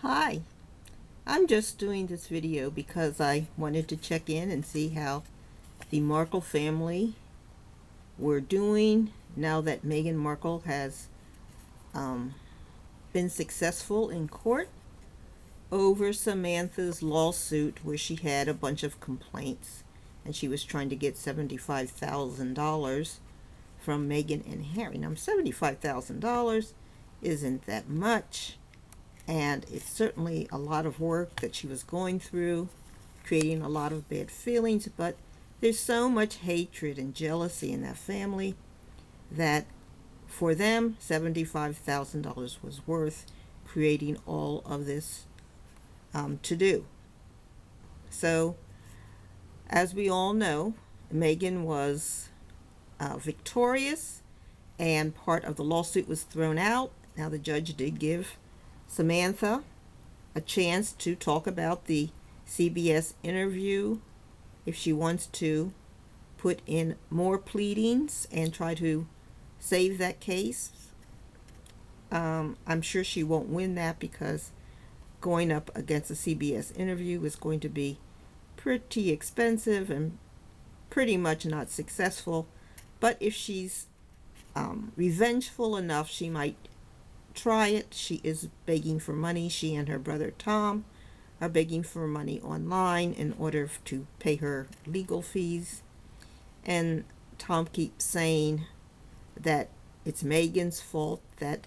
Hi, I'm just doing this video because I wanted to check in and see how the Markle family were doing now that Meghan Markle has um, been successful in court over Samantha's lawsuit where she had a bunch of complaints and she was trying to get $75,000 from Meghan and Harry. Now, $75,000 isn't that much, and it's certainly a lot of work that she was going through, creating a lot of bad feelings, but there's so much hatred and jealousy in that family that for them $75,000 was worth creating all of this to do. So as we all know, Meghan was victorious and part of the lawsuit was thrown out. Now the judge did give Samantha a chance to talk about the CBS interview if she wants to put in more pleadings and try to save that case. I'm sure she won't win that because going up against a CBS interview is going to be pretty expensive and pretty much not successful. But if she's revengeful enough, she might try it. She is begging for money. She and her brother Tom are begging for money online in order to pay her legal fees. And Tom keeps saying that it's Meghan's fault that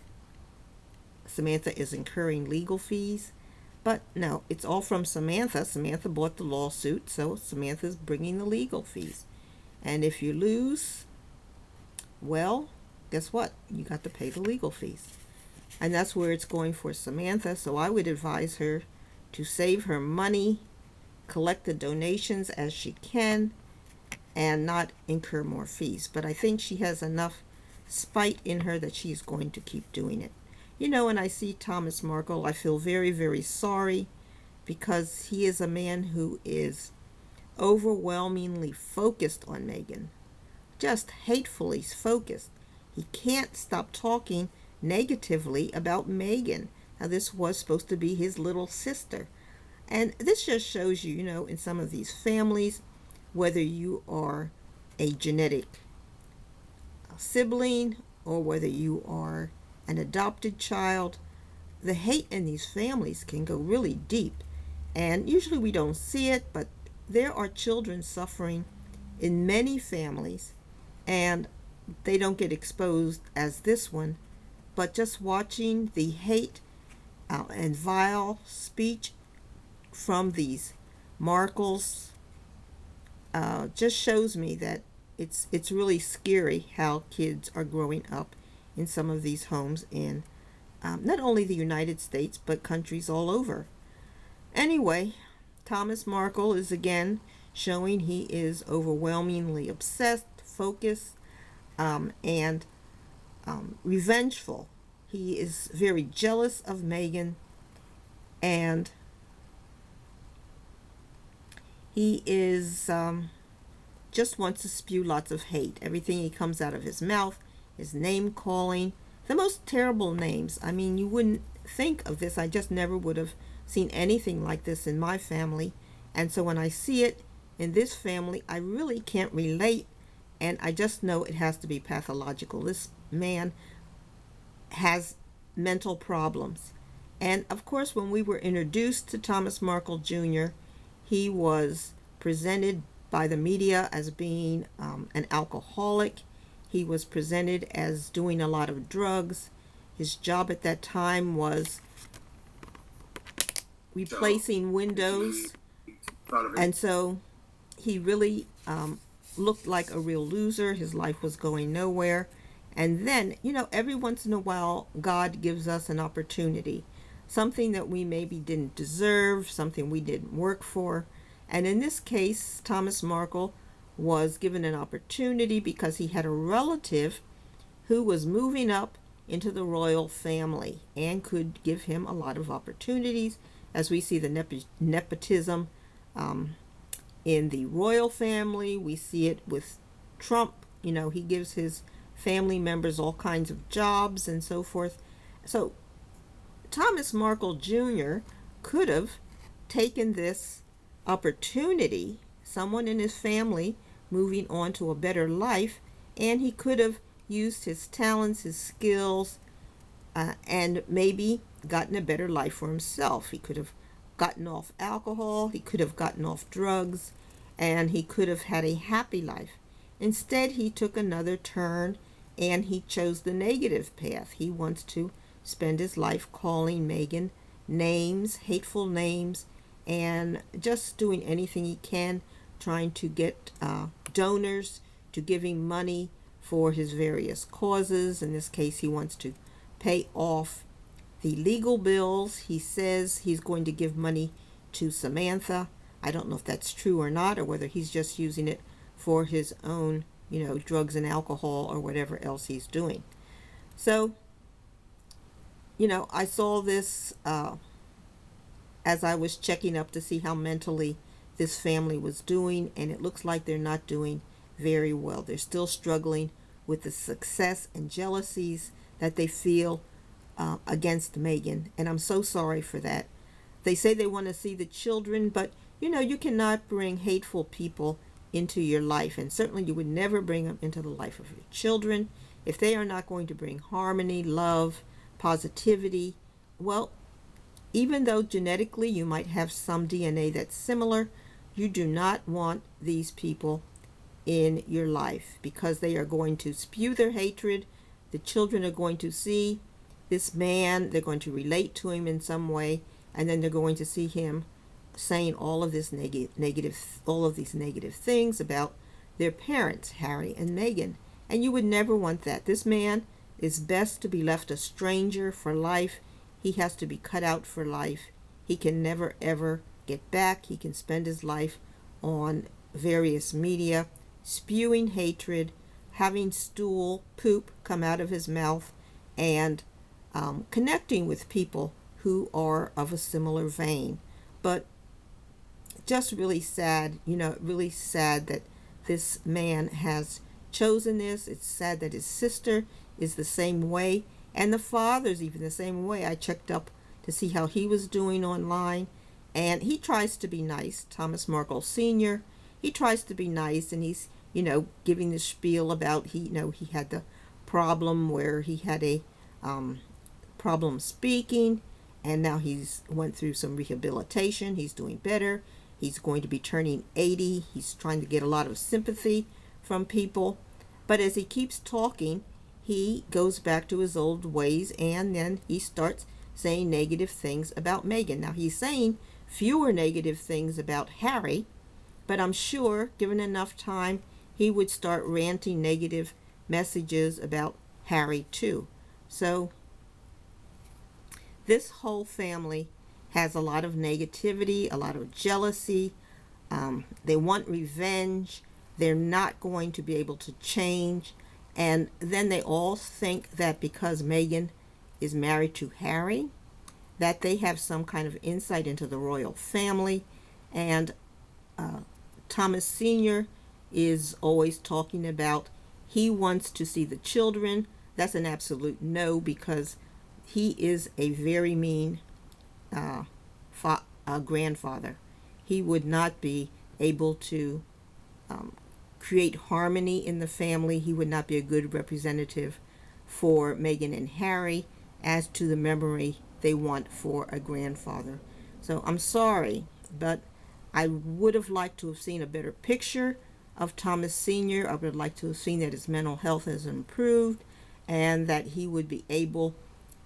Samantha is incurring legal fees. But no, it's all from Samantha. Samantha bought the lawsuit, so Samantha's bringing the legal fees. And if you lose, well, guess what? You got to pay the legal fees. And that's where it's going for Samantha. So I would advise her to save her money, collect the donations as she can, and not incur more fees. But I think she has enough spite in her that she's going to keep doing it. You know, when I see Thomas Markle, I feel very, very sorry because he is a man who is overwhelmingly focused on Meghan, just hatefully focused. He can't stop talking negatively about Meghan. Now, this was supposed to be his little sister. And this just shows you, in some of these families, whether you are a genetic sibling or whether you are an adopted child, the hate in these families can go really deep. And usually we don't see it, but there are children suffering in many families, and they don't get exposed as this one. But just watching the hate and vile speech from these Markels just shows me that it's really scary how kids are growing up in some of these homes in not only the United States but countries all over. Anyway, Thomas Markle is again showing he is overwhelmingly obsessed, focused, and revengeful. He is very jealous of Meghan, and he is just wants to spew lots of hate. Everything he comes out of his mouth is name calling, the most terrible names. I mean, you wouldn't think of this. I just never would have seen anything like this in my family. And so when I see it in this family, I really can't relate, and I just know it has to be pathological. This man has mental problems. And of course, when we were introduced to Thomas Markle Jr., he was presented by the media as being an alcoholic. He was presented as doing a lot of drugs. His job at that time was replacing windows. And so he really looked like a real loser. His life was going nowhere. And then, every once in a while, God gives us an opportunity, something that we maybe didn't deserve, something we didn't work for. And in this case, Thomas Markle was given an opportunity because he had a relative who was moving up into the royal family and could give him a lot of opportunities. As we see the nepotism in the royal family, we see it with Trump. He gives his family members all kinds of jobs and so forth. So Thomas Markle Jr. could have taken this opportunity, someone in his family moving on to a better life, and he could have used his talents, his skills, and maybe gotten a better life for himself. He could have gotten off alcohol, he could have gotten off drugs, and he could have had a happy life. Instead, he took another turn and he chose the negative path. He wants to spend his life calling Meghan names, hateful names, and just doing anything he can, trying to get donors to give him money for his various causes. In this case, he wants to pay off the legal bills. He says he's going to give money to Samantha. I don't know if that's true or not, or whether he's just using it for his own, drugs and alcohol or whatever else he's doing. So, I saw this as I was checking up to see how mentally this family was doing, and it looks like they're not doing very well. They're still struggling with the success and jealousies that they feel against Meghan, and I'm so sorry for that. They say they want to see the children, but you cannot bring hateful people into your life, and certainly you would never bring them into the life of your children if they are not going to bring harmony, love, positivity. Well, even though genetically you might have some DNA that's similar, you do not want these people in your life, because they are going to spew their hatred. The children are going to see this man, they're going to relate to him in some way, and then they're going to see him saying all of these negative things about their parents, Harry and Meghan. And you would never want that. This man is best to be left a stranger for life. He has to be cut out for life. He can never ever get back. He can spend his life on various media spewing hatred, having poop come out of his mouth, and connecting with people who are of a similar vein. But just really sad, really sad that this man has chosen this. It's sad that his sister is the same way, and the father's even the same way. I checked up to see how he was doing online, and he tries to be nice. Thomas Markle Sr., he tries to be nice, and he's, giving the spiel about he had the problem where he had a problem speaking, and now he's went through some rehabilitation. He's doing better. He's going to be turning 80. He's trying to get a lot of sympathy from people. But as he keeps talking, he goes back to his old ways, and then he starts saying negative things about Meghan. Now, he's saying fewer negative things about Harry, but I'm sure, given enough time, he would start ranting negative messages about Harry too. So this whole family has a lot of negativity, a lot of jealousy. They want revenge. They're not going to be able to change. And then they all think that because Meghan is married to Harry, that they have some kind of insight into the royal family. And Thomas Sr. is always talking about he wants to see the children. That's an absolute no, because he is a very mean grandfather. He would not be able to create harmony in the family. He would not be a good representative for Meghan and Harry as to the memory they want for a grandfather. So I'm sorry, but I would have liked to have seen a better picture of Thomas Sr. I would have liked to have seen that his mental health has improved and that he would be able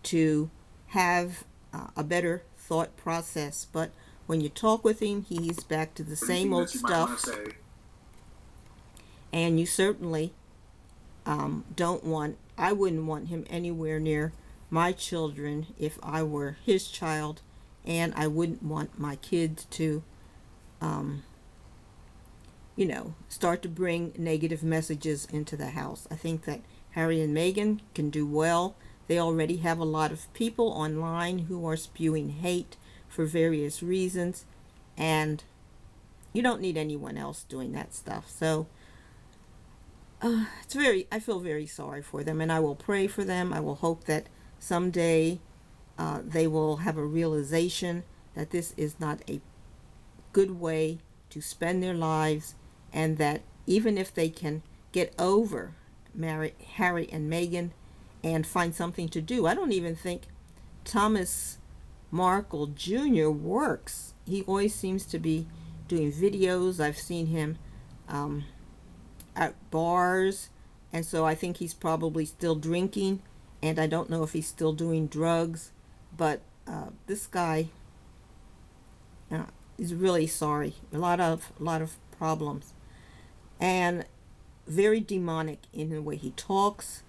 to have a better thought process. But when you talk with him, he's back to the same old stuff. And you certainly I wouldn't want him anywhere near my children if I were his child, and I wouldn't want my kids to start to bring negative messages into the house. I think that Harry and Meghan can do well. They already have a lot of people online who are spewing hate for various reasons, and you don't need anyone else doing that stuff. So I feel very sorry for them, and I will pray for them. I will hope that someday they will have a realization that this is not a good way to spend their lives, and that even if they can get over Harry and Meghan and find something to do, I don't even think Thomas Markle Jr. works. He always seems to be doing videos. I've seen him at bars, and so I think he's probably still drinking, and I don't know if he's still doing drugs, but this guy is really sorry. A lot of problems, and very demonic in the way he talks.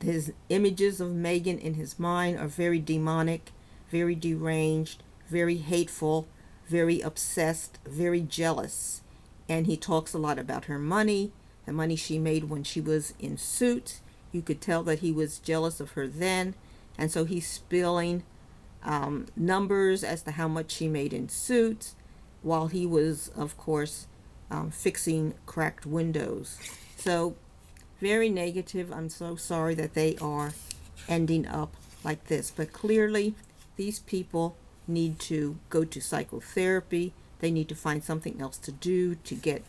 His images of Meghan in his mind are very demonic, very deranged, very hateful, very obsessed, very jealous. And he talks a lot about her money, the money she made when she was in Suits. You could tell that he was jealous of her then. And so he's spilling numbers as to how much she made in Suits, while he was, of course, fixing cracked windows. So very negative. I'm so sorry that they are ending up like this. But clearly, these people need to go to psychotherapy. They need to find something else to do to get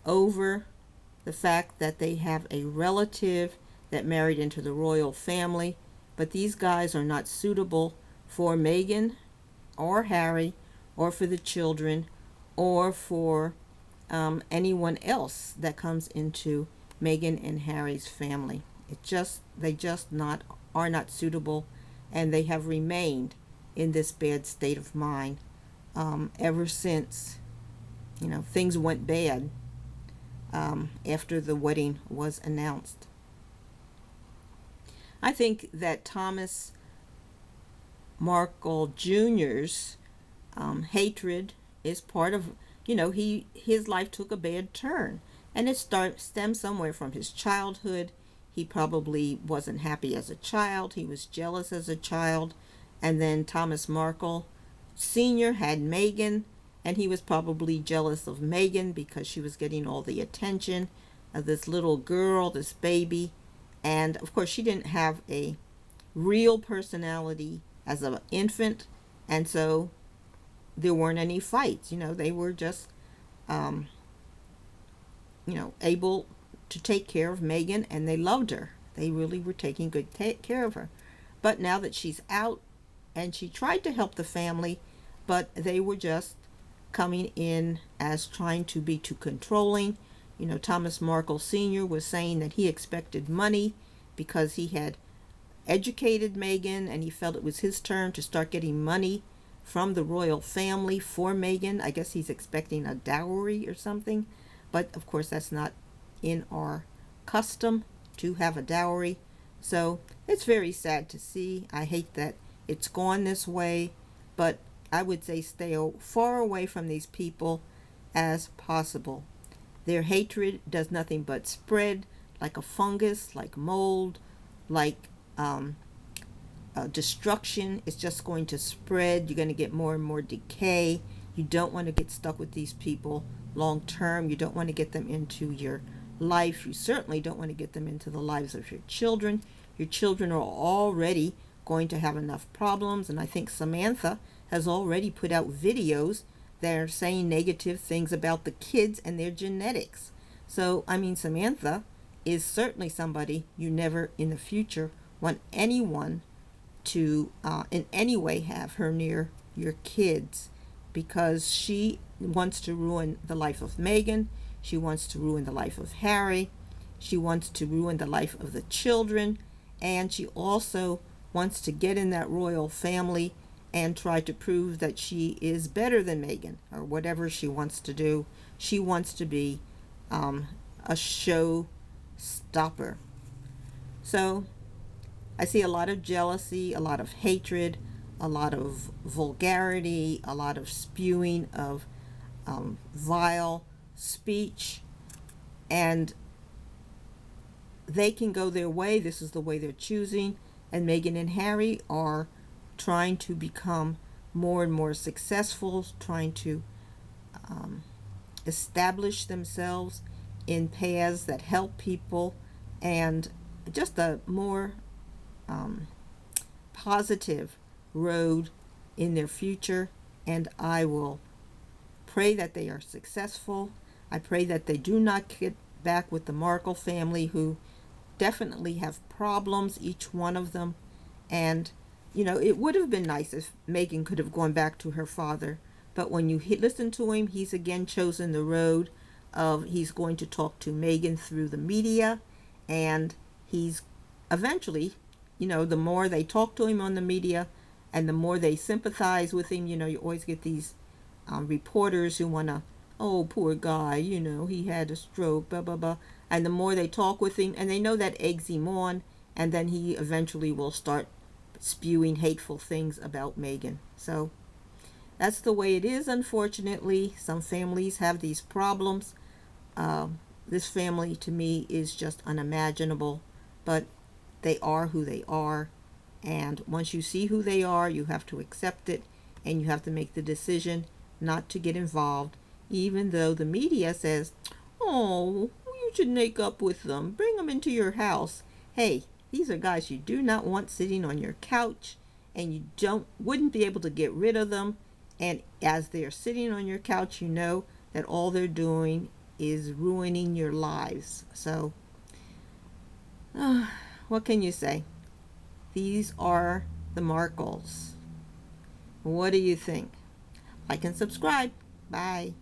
over the fact that they have a relative that married into the royal family. But these guys are not suitable for Meghan or Harry or for the children or for anyone else that comes into Meghan and Harry's family. They just are not suitable, and they have remained in this bad state of mind ever since things went bad after the wedding was announced. I think that Thomas Markle Jr.'s hatred is part of, his life took a bad turn. And it stems somewhere from his childhood. He probably wasn't happy as a child. He was jealous as a child. And then Thomas Markle Sr. had Meghan, and he was probably jealous of Meghan because she was getting all the attention of this little girl, this baby. And of course, she didn't have a real personality as an infant, and so there weren't any fights. They were just able to take care of Meghan, and they loved her. They really were taking good care of her. But now that she's out, and she tried to help the family, but they were just coming in as trying to be too controlling. Thomas Markle Sr. was saying that he expected money because he had educated Meghan, and he felt it was his turn to start getting money from the royal family for Meghan. I guess he's expecting a dowry or something. But of course, that's not in our custom to have a dowry. So it's very sad to see. I hate that it's gone this way, but I would say stay far away from these people as possible. Their hatred does nothing but spread like a fungus, like mold, like destruction. It's just going to spread. You're going to get more and more decay. You don't want to get stuck with these people long term. You don't want to get them into your life. You certainly don't want to get them into the lives of your children. Your children are already going to have enough problems, and I think Samantha has already put out videos that are saying negative things about the kids and their genetics. So, Samantha is certainly somebody you never in the future want anyone to in any way have her near your kids, because she wants to ruin the life of Meghan. She wants to ruin the life of Harry. She wants to ruin the life of the children. And she also wants to get in that royal family and try to prove that she is better than Meghan, or whatever she wants to do. She wants to be a show stopper. So I see a lot of jealousy, a lot of hatred, a lot of vulgarity, a lot of spewing of vile speech, and they can go their way. This is the way they're choosing, and Meghan and Harry are trying to become more and more successful, trying to establish themselves in paths that help people, and just a more positive road in their future, and I will pray that they are successful. I pray that they do not get back with the Markle family, who definitely have problems, each one of them. And, it would have been nice if Meghan could have gone back to her father. But when you listen to him, he's again chosen the road of he's going to talk to Meghan through the media. And he's eventually, the more they talk to him on the media and the more they sympathize with him, you always get these reporters who want to, oh, poor guy, he had a stroke, blah, blah, blah. And the more they talk with him, and they know that eggs him on, and then he eventually will start spewing hateful things about Meghan. So that's the way it is, unfortunately. Some families have these problems. This family, to me, is just unimaginable, but they are who they are. And once you see who they are, you have to accept it, and you have to make the decision not to get involved, even though the media says, oh, you should make up with them, bring them into your house. Hey, these are guys you do not want sitting on your couch, and you wouldn't be able to get rid of them. And as they're sitting on your couch, you know that all they're doing is ruining your lives. So what can you say? These are the Markels. What do you think? Like and subscribe. Bye.